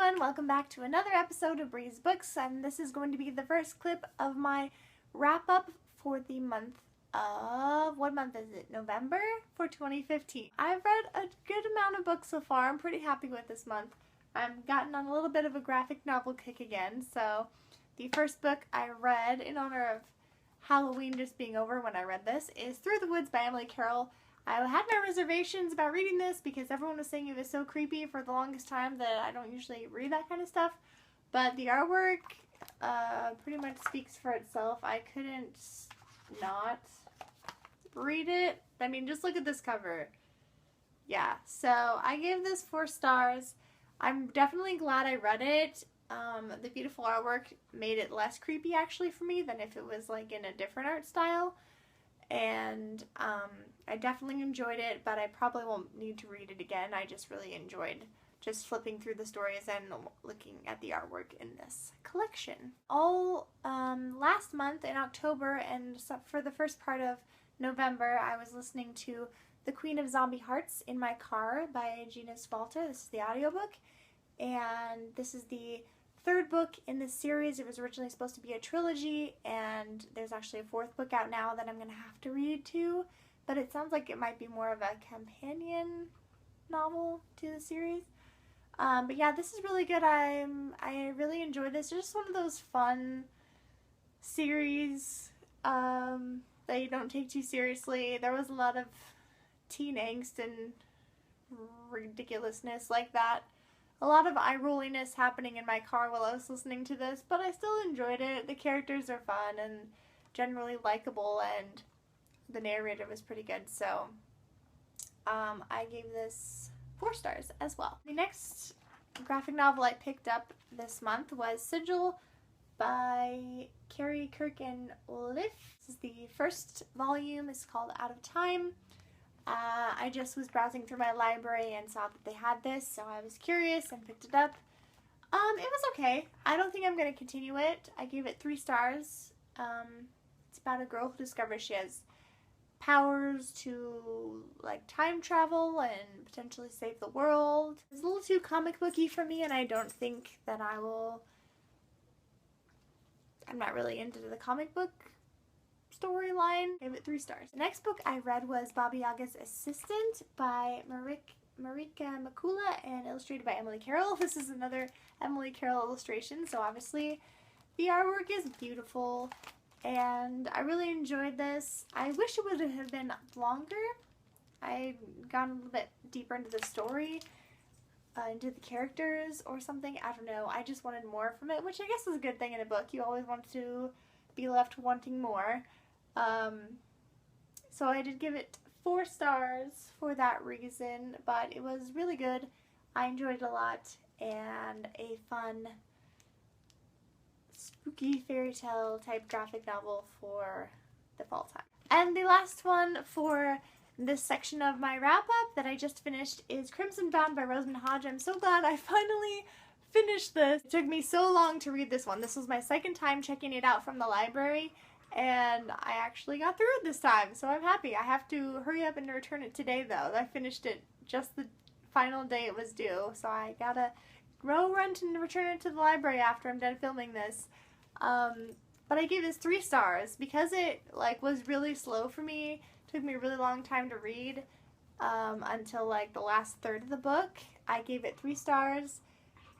everyone, welcome back to another episode of Bre'sBooks, and this is going to be the first clip of my wrap-up for the month of, what month is it? November for 2015. I've read a good amount of books so far. I'm pretty happy with this month. I've gotten on a little bit of a graphic novel kick again, so the first book I read in honor of Halloween just being over when I read this is Through the Woods by Emily Carroll. I had my reservations about reading this because everyone was saying it was so creepy for the longest time that I don't usually read that kind of stuff. But the artwork pretty much speaks for itself. I couldn't not read it. I mean, just look at this cover. Yeah, so I gave this 4 stars. I'm definitely glad I read it. The beautiful artwork made it less creepy actually for me than if it was like in a different art style. And I definitely enjoyed it, but I probably won't need to read it again. I just really enjoyed just flipping through the stories and looking at the artwork in this collection. All last month in October and for the first part of November, I was listening to The Queen of Zombie Hearts in my car by Gina Spalter. This is the audiobook, and this is the 3rd book in this series. It was originally supposed to be a trilogy, and there's actually a 4th book out now that I'm going to have to read too, but it sounds like it might be more of a companion novel to the series. But yeah, this is really good. I really enjoyed this. It's just one of those fun series that you don't take too seriously. There was a lot of teen angst and ridiculousness like that. A lot of eye-rolliness happening in my car while I was listening to this, but I still enjoyed it. The characters are fun and generally likable, and the narrator was pretty good, so I gave this 4 stars as well. The next graphic novel I picked up this month was Sigil by Carrie Kirk and Liff. This is the first volume. It's called Out of Time. I just was browsing through my library and saw that they had this, so I was curious and picked it up. It was okay. I don't think I'm going to continue it. I gave it 3 stars. It's about a girl who discovers she has powers to, like, time travel and potentially save the world. It's a little too comic booky for me, and I don't think that I'm not really into the comic book storyline. Gave it 3 stars. The next book I read was Baba Yaga's Assistant by Marika Makula and illustrated by Emily Carroll. This is another Emily Carroll illustration, so obviously the artwork is beautiful, and I really enjoyed this. I wish it would have been longer. I got a little bit deeper into the story, into the characters or something. I don't know. I just wanted more from it, which I guess is a good thing in a book. You always want to be left wanting more. So I did give it 4 stars for that reason, but it was really good. I enjoyed it a lot, and a fun, spooky fairy tale type graphic novel for the fall time. And the last one for this section of my wrap-up that I just finished is Crimson Bound by Rosamund Hodge. I'm so glad I finally finished this. It took me so long to read this one. This was my 2nd time checking it out from the library, and I actually got through it this time, so I'm happy. I have to hurry up and return it today, though. I finished it just the final day it was due, so I gotta run to return it to the library after I'm done filming this. But I gave this 3 stars because it was really slow for me. It took me a really long time to read until like the last third of the book. I gave it 3 stars.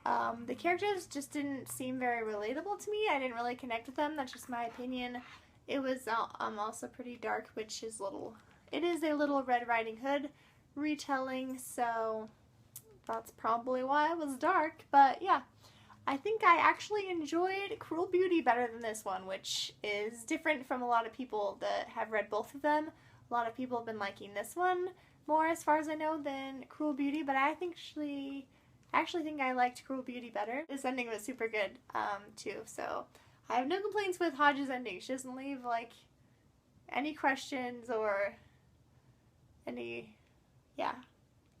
The characters just didn't seem very relatable to me. I didn't really connect with them. That's just my opinion. It was also pretty dark, which is it is a Little Red Riding Hood retelling, so that's probably why it was dark. But yeah, I think I actually enjoyed Cruel Beauty better than this one, which is different from a lot of people that have read both of them. A lot of people have been liking this one more, as far as I know, than Cruel Beauty, but I actually think I liked Cruel Beauty better. This ending was super good, too, so I have no complaints with Hodge's ending. She doesn't leave, any questions or yeah.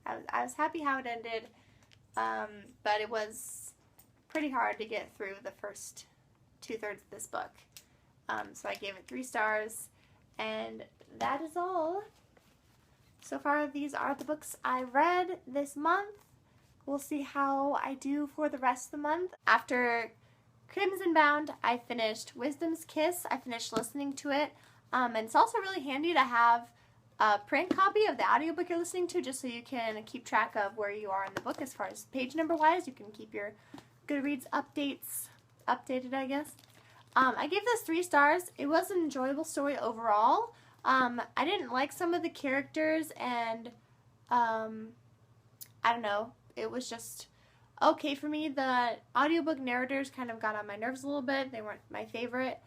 I was happy how it ended, but it was pretty hard to get through the first 2/3 of this book. So I gave it 3 stars, and that is all. So far, these are the books I read this month. we'll see how I do for the rest of the month. After Crimson Bound, I finished Wisdom's Kiss. I finished listening to it. And it's also really handy to have a print copy of the audiobook you're listening to, just so you can keep track of where you are in the book as far as page number wise. You can keep your Goodreads updates updated, I guess. I gave this 3 stars. It was an enjoyable story overall. I didn't like some of the characters, and I don't know, it was just okay for me. The audiobook narrators kind of got on my nerves a little bit. They weren't my favorite.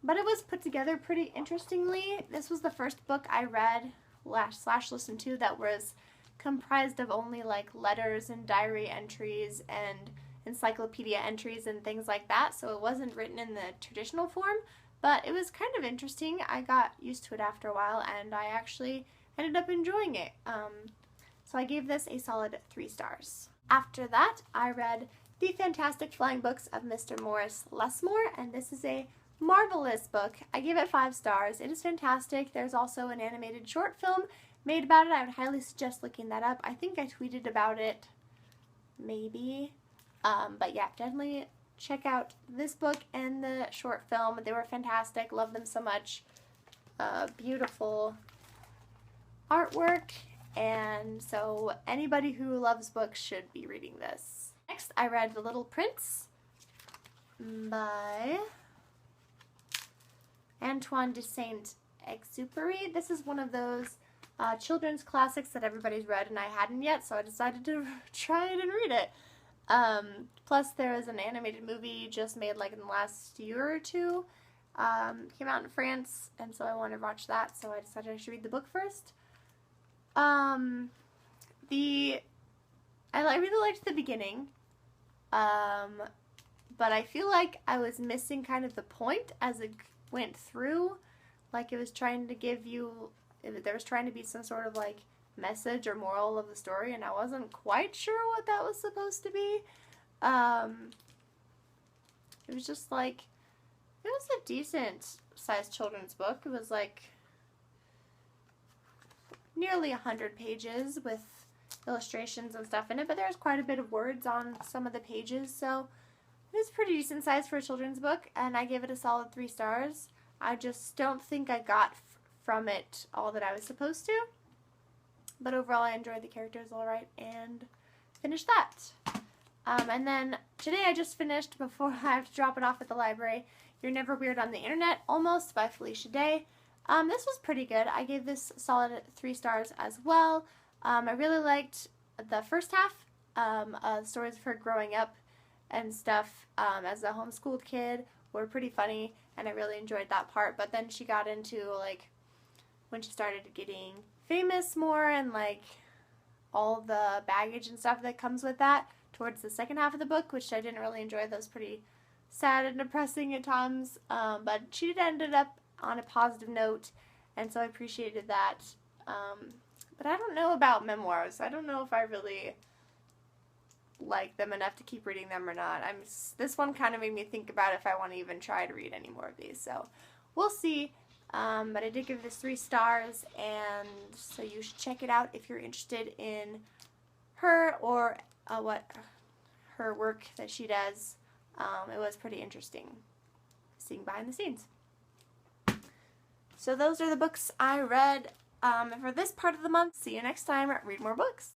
But it was put together pretty interestingly. This was the first book I read / listened to that was comprised of only like letters and diary entries and encyclopedia entries and things like that. So it wasn't written in the traditional form, but it was kind of interesting. I got used to it after a while, and I actually ended up enjoying it. So I gave this a solid 3 stars. After that, I read The Fantastic Flying Books of Mr. Morris Lesmore, and this is a marvelous book. I gave it 5 stars. It is fantastic. There's also an animated short film made about it. I would highly suggest looking that up. I think I tweeted about it, maybe. But yeah, definitely check out this book and the short film. They were fantastic. Love them so much. Beautiful artwork. And so anybody who loves books should be reading this. Next, I read The Little Prince by Antoine de Saint-Exupéry. This is one of those children's classics that everybody's read and I hadn't yet, so I decided to try it and read it. Plus there is an animated movie just made like in the last year or two. Came out in France, and so I wanted to watch that, so I decided I should read the book first. I really liked the beginning, but I feel like I was missing kind of the point as it went through. Like it was trying to give you, there was trying to be some sort of like message or moral of the story, and I wasn't quite sure what that was supposed to be. It was just like, it was a decent sized children's book. It was like nearly 100 pages with illustrations and stuff in it, but there was quite a bit of words on some of the pages, so it was pretty decent size for a children's book, and I gave it a solid 3 stars. I just don't think I got from it all that I was supposed to, but overall I enjoyed the characters alright and finished that. And then today I just finished, before I have to drop it off at the library, You're Never Weird on the Internet, Almost, by Felicia Day. This was pretty good. I gave this solid 3 stars as well. I really liked the first half. Stories of her growing up and stuff as a homeschooled kid were pretty funny, and I really enjoyed that part. But then she got into, like, when she started getting famous more and, like, all the baggage and stuff that comes with that towards the second half of the book, which I didn't really enjoy. That was pretty sad and depressing at times. But she ended up on a positive note, and so I appreciated that. But I don't know about memoirs. I don't know if I really like them enough to keep reading them or not. This one kind of made me think about if I want to even try to read any more of these, so we'll see. But I did give this 3 stars, and so you should check it out if you're interested in her or what her work that she does. It was pretty interesting seeing behind the scenes. So those are the books I read for this part of the month. See you next time. Read more books.